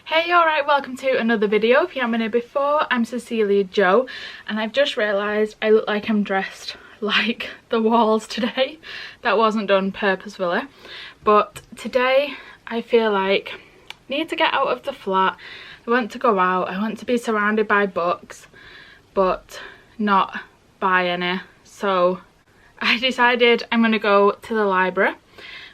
Hey, alright, welcome to another video. If you haven't been here before, I'm Cecilia Joe, and I've just realised I look like I'm dressed like the walls today. That wasn't done purposefully, but today I feel like I need to get out of the flat. I want to go out, I want to be surrounded by books, but not by any. So I decided I'm going to go to the library.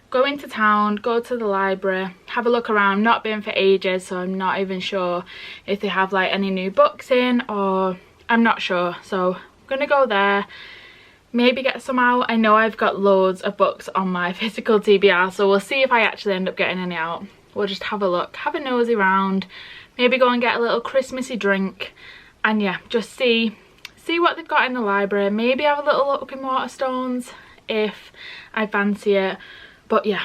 Go into town, go to the library, have a look around. Not been for ages, so I'm not even sure if they have like any new books in, or I'm not sure. So I'm gonna go there, maybe get some out. I know I've got loads of books on my physical TBR, so we'll see if I actually end up getting any out. We'll just have a look, have a nosy round, maybe go and get a little Christmassy drink, and yeah, just see what they've got in the library. Maybe have a little look in Waterstones if I fancy it. But yeah,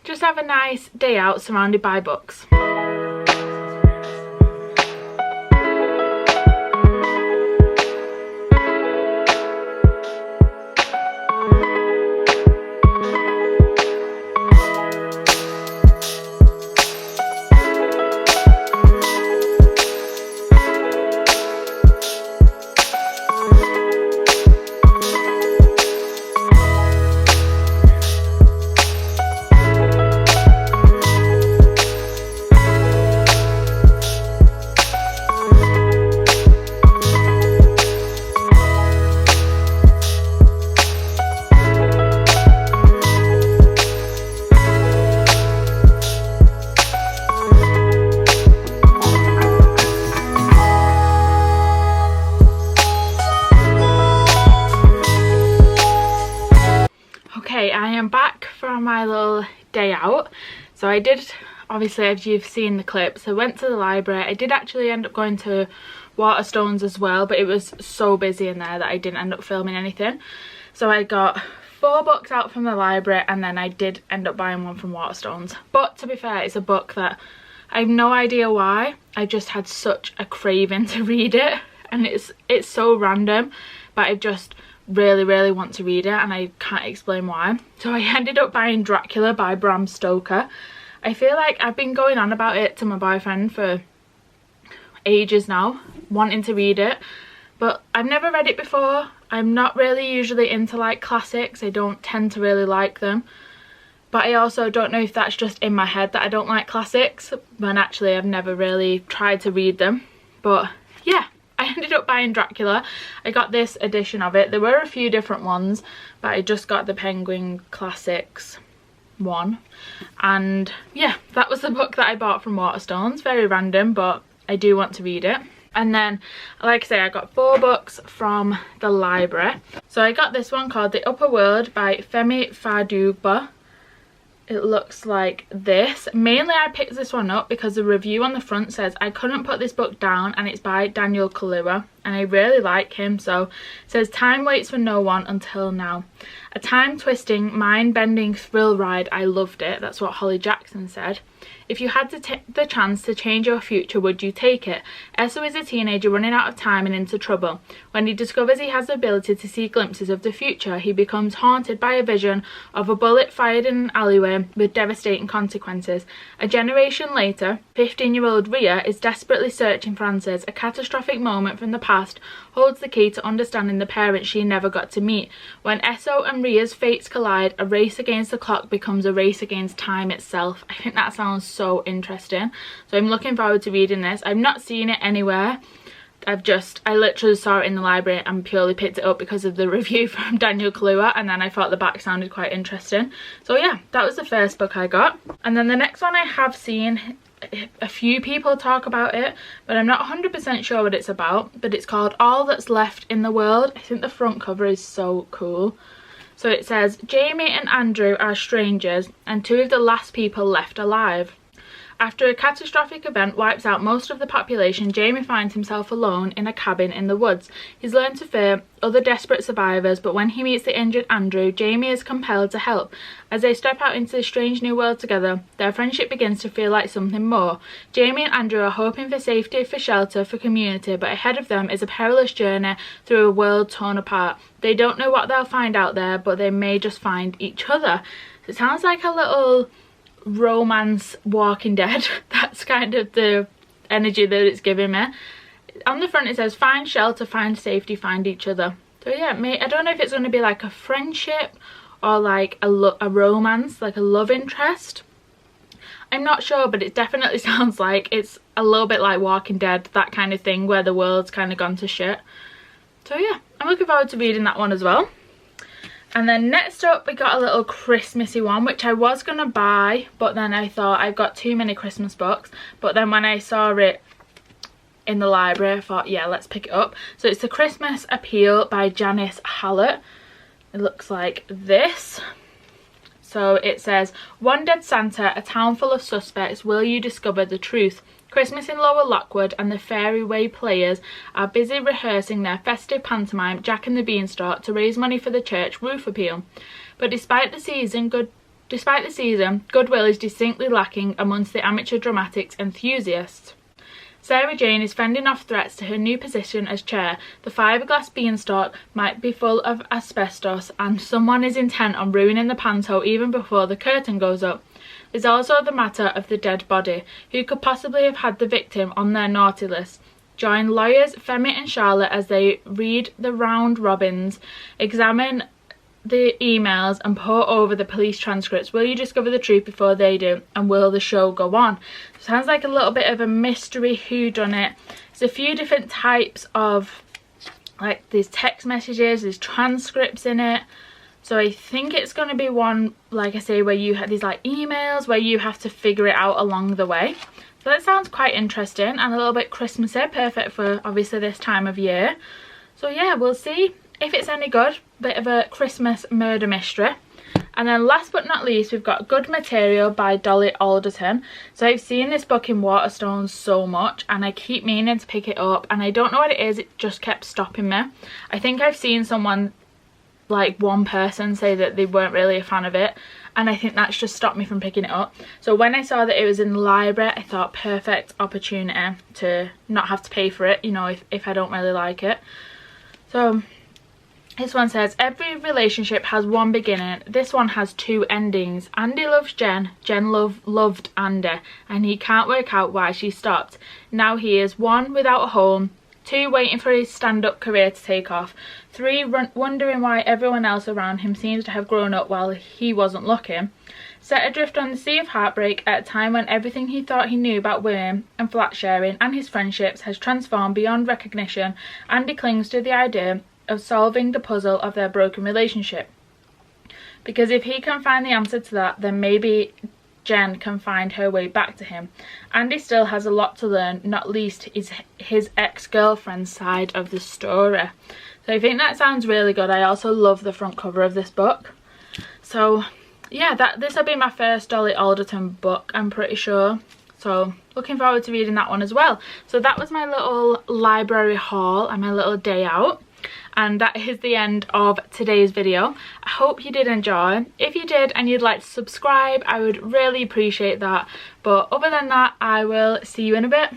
just have a nice day out surrounded by books. Okay, I am back from my little day out. So I did, obviously, as you've seen the clips, I went to the library. I did actually end up going to Waterstones as well, but it was so busy in there that I didn't end up filming anything. So I got 4 books out from the library, and then I did end up buying one from Waterstones. But to be fair, it's a book that I have no idea why. I just had such a craving to read it, and it's so random, but I just really want to read it, and I can't explain why. So I ended up buying Dracula by Bram Stoker. I feel like I've been going on about it to my boyfriend for ages now, wanting to read it, but I've never read it before. I'm not really usually into like classics. I don't tend to really like them, but I also don't know if that's just in my head that I don't like classics, when actually I've never really tried to read them. But yeah, I ended up buying Dracula. I got this edition of it. There were a few different ones, but I just got the Penguin Classics one. And yeah, that was the book that I bought from Waterstones. Very random, but I do want to read it. And then, like I say, I got 4 books from the library. So I got this one called The Upper World by Femi Faduba. It looks like this. Mainly I picked this one up because the review on the front says I couldn't put this book down, and it's by Daniel Kaluuya, and I really like him. So it says, time waits for no one until now. A time-twisting, mind-bending thrill ride. I loved it. That's what Holly Jackson said. If you had the chance to change your future, would you take it? Esso is a teenager running out of time and into trouble. When he discovers he has the ability to see glimpses of the future, he becomes haunted by a vision of a bullet fired in an alleyway with devastating consequences. A generation later, 15-year-old Ria is desperately searching for answers. A catastrophic moment from the past holds the key to understanding the parents she never got to meet. When Esso and Ria's fates collide, a race against the clock becomes a race against time itself. I think that sounds so interesting. So I'm looking forward to reading this. I've not seen it anywhere. I literally saw it in the library and purely picked it up because of the review from Daniel Kaluuya, and then I thought the back sounded quite interesting. So yeah, that was the first book I got. And then the next one, I have seen a few people talk about it, but I'm not 100% sure what it's about. But it's called All That's Left in the World. I think the front cover is so cool. So it says, Jamie and Andrew are strangers and 2 of the last people left alive. After a catastrophic event wipes out most of the population, Jamie finds himself alone in a cabin in the woods. He's learned to fear other desperate survivors, but when he meets the injured Andrew, Jamie is compelled to help. As they step out into this strange new world together, their friendship begins to feel like something more. Jamie and Andrew are hoping for safety, for shelter, for community, but ahead of them is a perilous journey through a world torn apart. They don't know what they'll find out there, but they may just find each other. So it sounds like a little romance Walking Dead. That's kind of the energy that it's giving me. On the front it says find shelter, find safety, find each other. So yeah, I don't know if it's going to be like a friendship or like a romance, like a love interest. I'm not sure, but it definitely sounds like it's a little bit like Walking Dead, that kind of thing where the world's kind of gone to shit. So yeah, I'm looking forward to reading that one as well. And then next up we got a little Christmassy one, which I was going to buy, but then I thought I've got too many Christmas books. But then when I saw it in the library, I thought, yeah, let's pick it up. So it's The Christmas Appeal by Janice Hallett. It looks like this. So it says, one dead Santa, a town full of suspects, will you discover the truth? Christmas in Lower Lockwood and the Fairy Way players are busy rehearsing their festive pantomime Jack and the Beanstalk to raise money for the church roof appeal. But despite the season, goodwill is distinctly lacking amongst the amateur dramatics enthusiasts. Sarah Jane is fending off threats to her new position as chair. The fiberglass beanstalk might be full of asbestos and someone is intent on ruining the panto even before the curtain goes up. There's also the matter of the dead body. Who could possibly have had the victim on their naughty list? Join lawyers Femi and Charlotte as they read the round robins, examine the emails and pore over the police transcripts. Will you discover the truth before they do? And will the show go on? Sounds like a little bit of a mystery whodunit. There's a few different types of, like, there's text messages, there's transcripts in it. So I think it's going to be one, like I say, where you have these like emails where you have to figure it out along the way. So that sounds quite interesting and a little bit Christmassy, perfect for obviously this time of year. So yeah, we'll see if it's any good. Bit of a Christmas murder mystery. And then last but not least, we've got Good Material by Dolly Alderton. So I've seen this book in Waterstones so much and I keep meaning to pick it up and I don't know what it is, it just kept stopping me. I think I've seen someone, like one person, say that they weren't really a fan of it and I think that's just stopped me from picking it up. So when I saw that it was in the library, I thought perfect opportunity to not have to pay for it, you know, if I don't really like it. So this one says, every relationship has one beginning. This one has two endings. Andy loves Jen. Jen loved Andy. And he can't work out why she stopped. Now he is 1, without a home. 2, waiting for his stand-up career to take off. 3, wondering why everyone else around him seems to have grown up while he wasn't looking. Set adrift on the sea of heartbreak at a time when everything he thought he knew about women and flat sharing and his friendships has transformed beyond recognition. Andy clings to the idea of solving the puzzle of their broken relationship. Because if he can find the answer to that, then maybe Jen can find her way back to him. Andy still has a lot to learn, not least is his ex-girlfriend's side of the story. So I think that sounds really good. I also love the front cover of this book. So yeah, this will be my first Dolly Alderton book, I'm pretty sure. So looking forward to reading that one as well. So that was my little library haul and my little day out. And that is the end of today's video. I hope you did enjoy. If you did and you'd like to subscribe, I would really appreciate that. But other than that, I will see you in a bit.